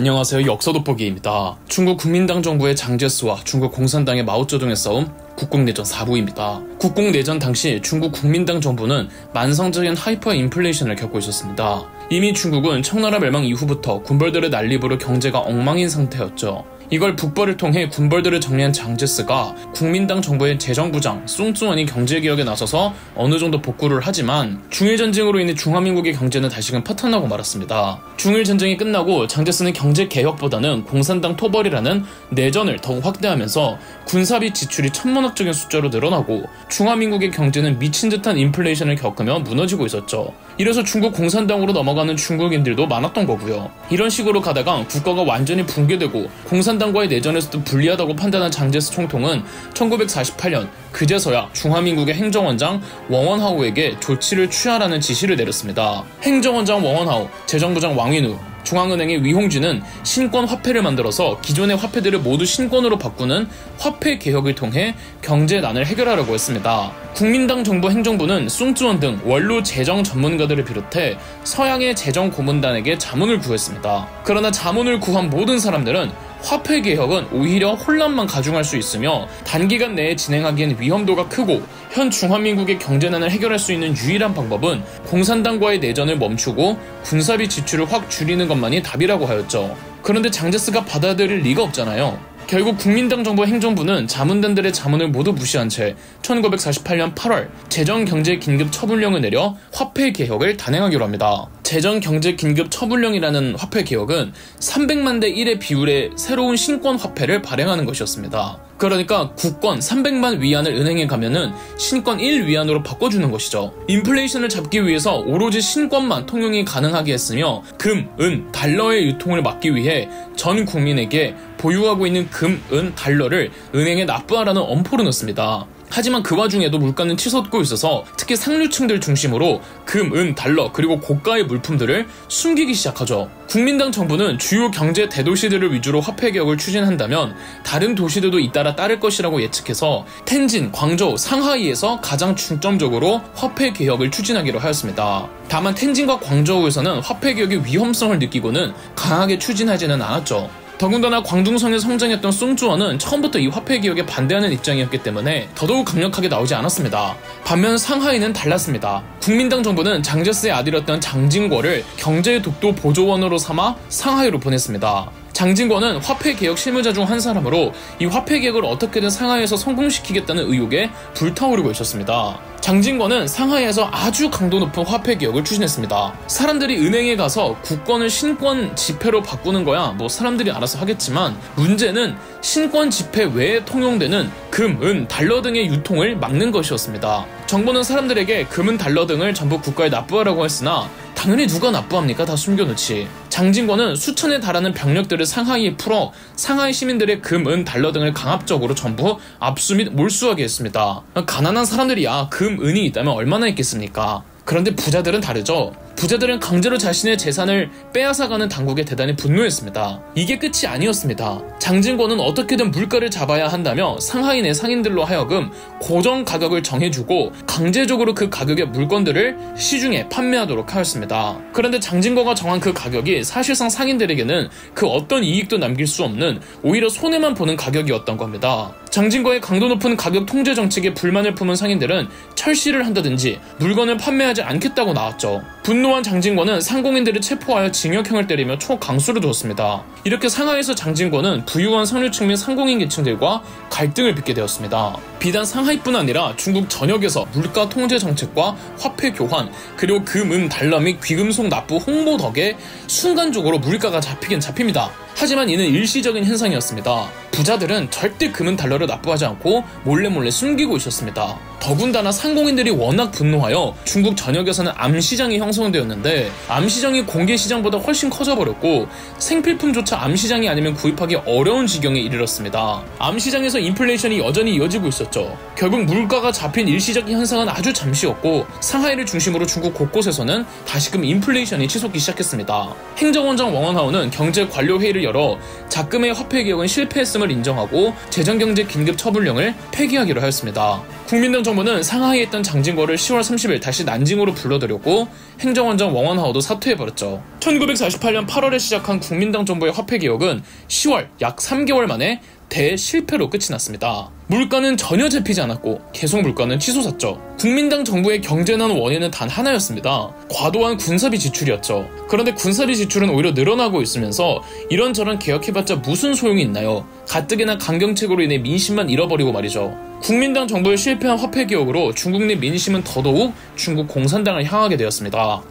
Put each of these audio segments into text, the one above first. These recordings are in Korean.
안녕하세요. 역사 돋보기입니다. 중국 국민당 정부의 장제스와 중국 공산당의 마오쩌둥의 싸움, 국공내전 4부입니다. 국공내전 당시 중국 국민당 정부는 만성적인 하이퍼 인플레이션을 겪고 있었습니다. 이미 중국은 청나라 멸망 이후부터 군벌들의 난립으로 경제가 엉망인 상태였죠. 이걸 북벌을 통해 군벌들을 정리한 장제스가 국민당 정부의 재정부장 송쯔원이 경제개혁에 나서서 어느 정도 복구를 하지만 중일전쟁으로 인해 중화민국의 경제는 다시금 파탄나고 말았습니다. 중일전쟁이 끝나고 장제스는 경제개혁보다는 공산당 토벌이라는 내전을 더욱 확대하면서 군사비 지출이 천문학적인 숫자로 늘어나고 중화민국의 경제는 미친듯한 인플레이션을 겪으며 무너지고 있었죠. 이래서 중국 공산당으로 넘어가는 중국인들도 많았던 거고요. 이런 식으로 가다가 국가가 완전히 붕괴되고 공산당과의 내전에서도 불리하다고 판단한 장제스 총통은 1948년 그제서야 중화민국의 행정원장 웡원하오에게 조치를 취하라는 지시를 내렸습니다. 행정원장 웡원하오, 재정부장 왕윈우, 중앙은행의 위홍준은 신권 화폐를 만들어서 기존의 화폐들을 모두 신권으로 바꾸는 화폐 개혁을 통해 경제난을 해결하려고 했습니다. 국민당 정부 행정부는 송쯔원 등 원로 재정 전문가들을 비롯해 서양의 재정 고문단에게 자문을 구했습니다. 그러나 자문을 구한 모든 사람들은 화폐 개혁은 오히려 혼란만 가중할 수 있으며 단기간 내에 진행하기엔 위험도가 크고 현 중화민국의 경제난을 해결할 수 있는 유일한 방법은 공산당과의 내전을 멈추고 군사비 지출을 확 줄이는 것만이 답이라고 하였죠. 그런데 장제스가 받아들일 리가 없잖아요. 결국 국민당 정부 행정부는 자문단들의 자문을 모두 무시한 채 1948년 8월 재정경제긴급처분령을 내려 화폐 개혁을 단행하기로 합니다. 재정경제긴급처분령이라는 화폐 개혁은 300만 대 1의 비율의 새로운 신권 화폐를 발행하는 것이었습니다. 그러니까 국권 300만 위안을 은행에 가면은 신권 1위안으로 바꿔주는 것이죠. 인플레이션을 잡기 위해서 오로지 신권만 통용이 가능하게 했으며 금, 은, 달러의 유통을 막기 위해 전 국민에게 보유하고 있는 금, 은, 달러를 은행에 납부하라는 엄포를 넣습니다. 하지만 그 와중에도 물가는 치솟고 있어서 특히 상류층들 중심으로 금, 은, 달러 그리고 고가의 물품들을 숨기기 시작하죠. 국민당 정부는 주요 경제 대도시들을 위주로 화폐 개혁을 추진한다면 다른 도시들도 잇따라 따를 것이라고 예측해서 텐진, 광저우, 상하이에서 가장 중점적으로 화폐 개혁을 추진하기로 하였습니다. 다만 텐진과 광저우에서는 화폐 개혁의 위험성을 느끼고는 강하게 추진하지는 않았죠. 더군다나 광둥성에 성장했던 송쯔원은 처음부터 이 화폐 개혁에 반대하는 입장이었기 때문에 더더욱 강력하게 나오지 않았습니다. 반면 상하이는 달랐습니다. 국민당 정부는 장제스의 아들이었던 장진궈를 경제 독도 보조원으로 삼아 상하이로 보냈습니다. 장진궈는 화폐 개혁 실무자 중 한 사람으로 이 화폐 개혁을 어떻게든 상하이에서 성공시키겠다는 의욕에 불타오르고 있었습니다. 장진궈는 상하이에서 아주 강도 높은 화폐 개혁을 추진했습니다. 사람들이 은행에 가서 국권을 신권 지폐로 바꾸는 거야 뭐 사람들이 알아서 하겠지만 문제는 신권 지폐 외에 통용되는 금, 은, 달러 등의 유통을 막는 것이었습니다. 정부는 사람들에게 금, 은, 달러 등을 전부 국가에 납부하라고 했으나 당연히 누가 납부합니까? 다 숨겨놓지. 장진궈는 수천에 달하는 병력들을 상하이에 풀어 상하이 시민들의 금, 은, 달러 등을 강압적으로 전부 압수 및 몰수하게 했습니다. 가난한 사람들이야 금, 은이 있다면 얼마나 있겠습니까? 그런데 부자들은 다르죠. 부자들은 강제로 자신의 재산을 빼앗아가는 당국에 대단히 분노했습니다. 이게 끝이 아니었습니다. 장진궈는 어떻게든 물가를 잡아야 한다며 상하이 내 상인들로 하여금 고정 가격을 정해주고 강제적으로 그 가격의 물건들을 시중에 판매하도록 하였습니다. 그런데 장진궈가 정한 그 가격이 사실상 상인들에게는 그 어떤 이익도 남길 수 없는 오히려 손해만 보는 가격이었던 겁니다. 장진궈의 강도 높은 가격 통제 정책에 불만을 품은 상인들은 철시를 한다든지 물건을 판매하지 않겠다고 나왔죠. 분노한 장진궈는 상공인들을 체포하여 징역형을 때리며 초강수를 두었습니다. 이렇게 상하이에서 장진궈는 부유한 상류층 및 상공인 계층들과 갈등을 빚게 되었습니다. 비단 상하이뿐 아니라 중국 전역에서 물가 통제 정책과 화폐 교환 그리고 금, 은, 달러 및 귀금속 납부 홍보 덕에 순간적으로 물가가 잡히긴 잡힙니다. 하지만 이는 일시적인 현상이었습니다. 부자들은 절대 금, 은, 달러를 납부하지 않고 몰래 숨기고 있었습니다. 더군다나 상공인들이 워낙 분노하여 중국 전역에서는 암시장이 형성되었는데 암시장이 공개시장보다 훨씬 커져버렸고 생필품조차 암시장이 아니면 구입하기 어려운 지경에 이르렀습니다. 암시장에서 인플레이션이 여전히 이어지고 있었죠. 결국 물가가 잡힌 일시적인 현상은 아주 잠시였고 상하이를 중심으로 중국 곳곳에서는 다시금 인플레이션이 치솟기 시작했습니다. 행정원장 웡원하오는 경제관료회의를 열어 작금의 화폐 개혁은 실패했음을 인정하고 재정경제 긴급처분령을 폐기하기로 하였습니다. 국민당 정부는 상하이에 있던 장진거를 10월 30일 다시 난징으로 불러들였고 행정원장 왕원하오도 사퇴해버렸죠. 1948년 8월에 시작한 국민당 정부의 화폐개혁은 10월 약 3개월 만에 대실패로 끝이 났습니다. 물가는 전혀 잡히지 않았고 계속 물가는 치솟았죠. 국민당 정부의 경제난 원인은 단 하나였습니다. 과도한 군사비 지출이었죠. 그런데 군사비 지출은 오히려 늘어나고 있으면서 이런저런 개혁해봤자 무슨 소용이 있나요? 가뜩이나 강경책으로 인해 민심만 잃어버리고 말이죠. 국민당 정부의 실패한 화폐개혁으로 중국 내 민심은 더더욱 중국 공산당을 향하게 되었습니다.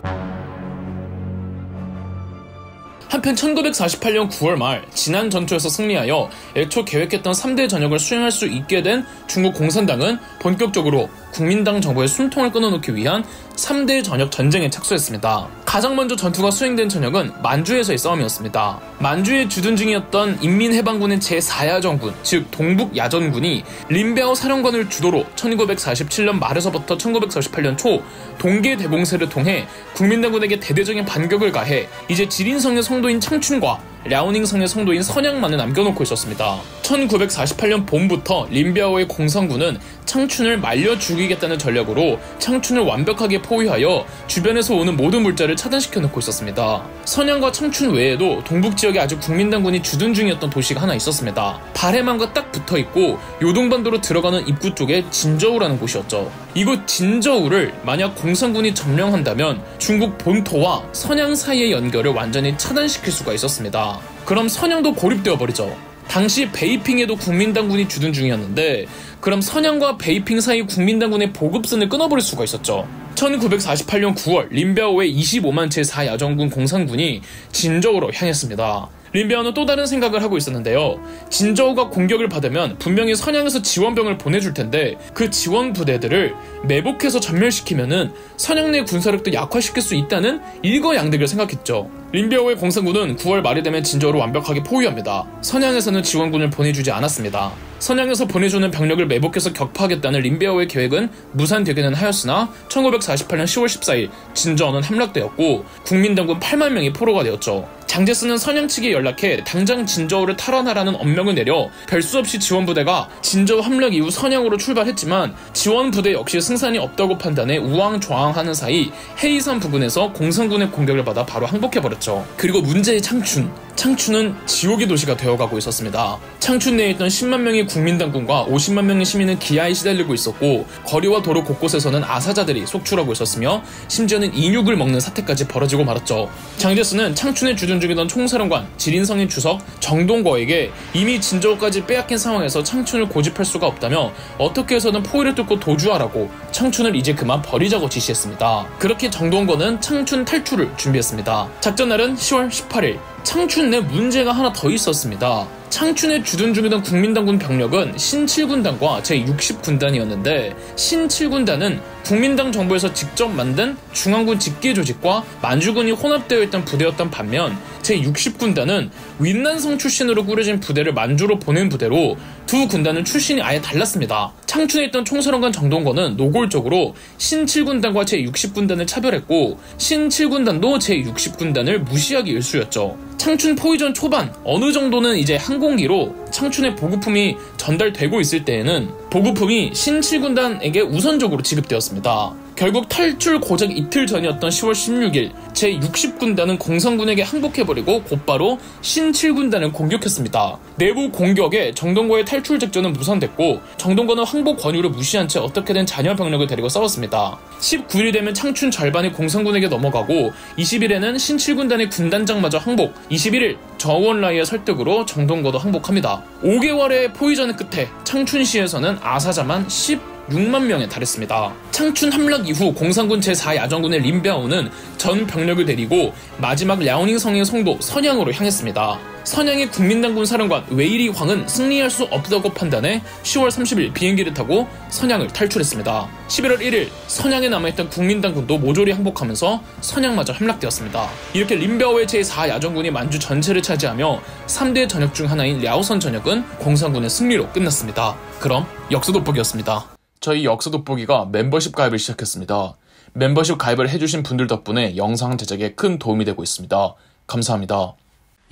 한편 1948년 9월 말 진안 전투에서 승리하여 애초 계획했던 3대 전역을 수행할 수 있게 된 중국 공산당은 본격적으로 국민당 정부의 숨통을 끊어놓기 위한 3대 전역 전쟁에 착수했습니다. 가장 먼저 전투가 수행된 전역은 만주에서의 싸움이었습니다. 만주의 주둔 중이었던 인민해방군의 제4야전군, 즉 동북야전군이 린베아오 사령관을 주도로 1947년 말에서부터 1948년 초 동계 대공세를 통해 국민당군에게 대대적인 반격을 가해 이제 지린성의 성도인 창춘과 랴오닝성의 성도인 선양만을 남겨놓고 있었습니다. 1948년 봄부터 린베아오의 공산군은 창춘을 말려 죽이겠다는 전략으로 창춘을 완벽하게 포위하여 주변에서 오는 모든 물자를 차단시켜 놓고 있었습니다. 선양과 창춘 외에도 동북지역에 아주 국민당군이 주둔 중이었던 도시가 하나 있었습니다. 발해만과 딱 붙어있고 요동반도로 들어가는 입구 쪽에 진저우라는 곳이었죠. 이곳 진저우를 만약 공산군이 점령한다면 중국 본토와 선양 사이의 연결을 완전히 차단시킬 수가 있었습니다. 그럼 선양도 고립되어 버리죠. 당시 베이핑에도 국민당군이 주둔 중이었는데 그럼 선양과 베이핑 사이 국민당군의 보급선을 끊어버릴 수가 있었죠. 1948년 9월 린베아오의 25만 제4야전군 공산군이 진저우로 향했습니다. 린베아오는 또 다른 생각을 하고 있었는데요. 진저우가 공격을 받으면 분명히 선양에서 지원병을 보내줄 텐데 그 지원 부대들을 매복해서 전멸시키면은 선양 내 군사력도 약화시킬 수 있다는 일거양득을 생각했죠. 린베아오의 공산군은 9월 말이 되면 진저우를 완벽하게 포위합니다. 선양에서는 지원군을 보내주지 않았습니다. 선양에서 보내주는 병력을 매복해서 격파하겠다는 린베아오의 계획은 무산되기는 하였으나 1948년 10월 14일 진저우는 함락되었고 국민당군 8만 명이 포로가 되었죠. 장제스는 선양 측에 연락해 당장 진저우를 탈환하라는 엄명을 내려 별 수 없이 지원부대가 진저우 함락 이후 선양으로 출발했지만 지원부대 역시 승산이 없다고 판단해 우왕좌왕하는 사이 헤이산 부근에서 공산군의 공격을 받아 바로 항복해버렸죠. 그리고 문제의 창춘은 지옥의 도시가 되어가고 있었습니다. 창춘 내에 있던 10만 명의 국민당군과 50만 명의 시민은 기아에 시달리고 있었고 거리와 도로 곳곳에서는 아사자들이 속출하고 있었으며 심지어는 인육을 먹는 사태까지 벌어지고 말았죠. 장제스는 창춘에 주둔 중이던 총사령관 지린성의 주석 정동거에게 이미 진저우까지 빼앗긴 상황에서 창춘을 고집할 수가 없다며 어떻게 해서든 포위를 뚫고 도주하라고 창춘을 이제 그만 버리자고 지시했습니다. 그렇게 정동거는 창춘 탈출을 준비했습니다. 작전날은 10월 18일 창춘 내 문제가 하나 더 있었습니다. 창춘에 주둔 중이던 국민당군 병력은 신7군단과 제60군단이었는데 신7군단은 국민당 정부에서 직접 만든 중앙군 직계조직과 만주군이 혼합되어 있던 부대였던 반면 제60군단은 윈난성 출신으로 꾸려진 부대를 만주로 보낸 부대로 두 군단은 출신이 아예 달랐습니다. 창춘에 있던 총사령관 정동거는 노골적으로 신7군단과 제60군단을 차별했고 신7군단도 제60군단을 무시하기 일쑤였죠. 창춘 포위전 초반 어느 정도는 이제 항공기로 창춘에 보급품이 전달되고 있을 때에는 보급품이 신7군단에게 우선적으로 지급되었습니다. 결국 탈출 고작 이틀 전이었던 10월 16일 제60군단은 공산군에게 항복해버리고 곧바로 신7군단을 공격했습니다. 내부 공격에 정동거의 탈출 작전은 무산됐고 정동거는 항복 권유를 무시한 채 어떻게든 잔여 병력을 데리고 싸웠습니다. 19일이 되면 창춘 절반이 공산군에게 넘어가고 20일에는 신7군단의 군단장마저 항복, 21일 저우원라이의 설득으로 정동거도 항복합니다. 5개월의 포위전의 끝에 창춘시에서는 아사자만 16만 명에 달했습니다. 창춘 함락 이후 공산군 제4야전군의 린베아오는 전 병력을 데리고 마지막 랴오닝성의 성도 선양으로 향했습니다. 선양의 국민당군 사령관 웨이리 황은 승리할 수 없다고 판단해 10월 30일 비행기를 타고 선양을 탈출했습니다. 11월 1일 선양에 남아있던 국민당군도 모조리 항복하면서 선양마저 함락되었습니다. 이렇게 린베아오의 제4야전군이 만주 전체를 차지하며 3대 전역 중 하나인 랴오선 전역은 공산군의 승리로 끝났습니다. 그럼 역사 돋보기였습니다. 저희 역사 돋보기가 멤버십 가입을 시작했습니다. 멤버십 가입을 해주신 분들 덕분에 영상 제작에 큰 도움이 되고 있습니다. 감사합니다.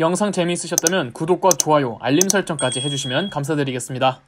영상 재미있으셨다면 구독과 좋아요, 알림 설정까지 해주시면 감사드리겠습니다.